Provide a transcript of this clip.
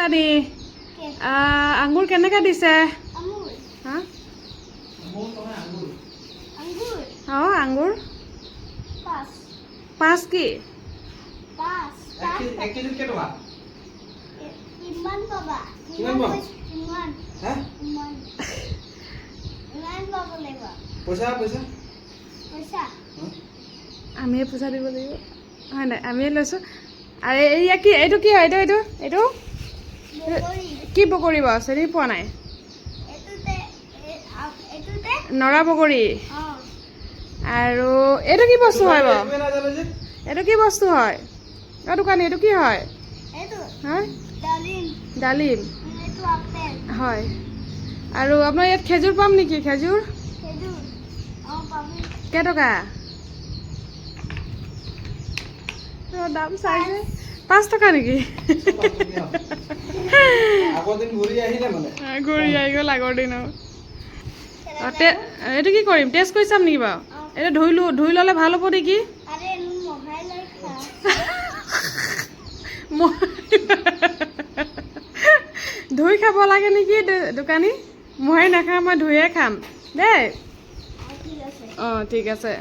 কানি আঙুৰ কেনেকৈ দিছে? হা অঁ আঙুৰ 5 কি? আমিয়ে পইচা দিব লাগিব হয় নাই? আমিয়ে লৈছোঁ। আৰু এয়া কি? এইটো কি হয়? এইটো কি বগৰী বাৰু? চিনি পোৱা নাই। নৰা বগৰী। আৰু এইটো কি বস্তু হয় বাৰু? এইটো কি বস্তু হয়? অঁ দোকানী, এইটো কি হয়? হা ডালিম হয়। আৰু আপোনাৰ ইয়াত খেজুৰ পাম নেকি? খেজুৰ কেইটকা? দাম চাইছে 5 টকা নেকি? ঘূৰি আহি গ'ল আগৰ দিনৰ। এইটো কি কৰিম? টেষ্ট কৰি চাম নেকি বাৰু? এইটো ধুই ল'লে ভাল হ'ব নেকি? ধুই খাব লাগে নেকি দোকানী? মই নাখাম, মই ধুয়ে খাম দেই। অঁ ঠিক আছে।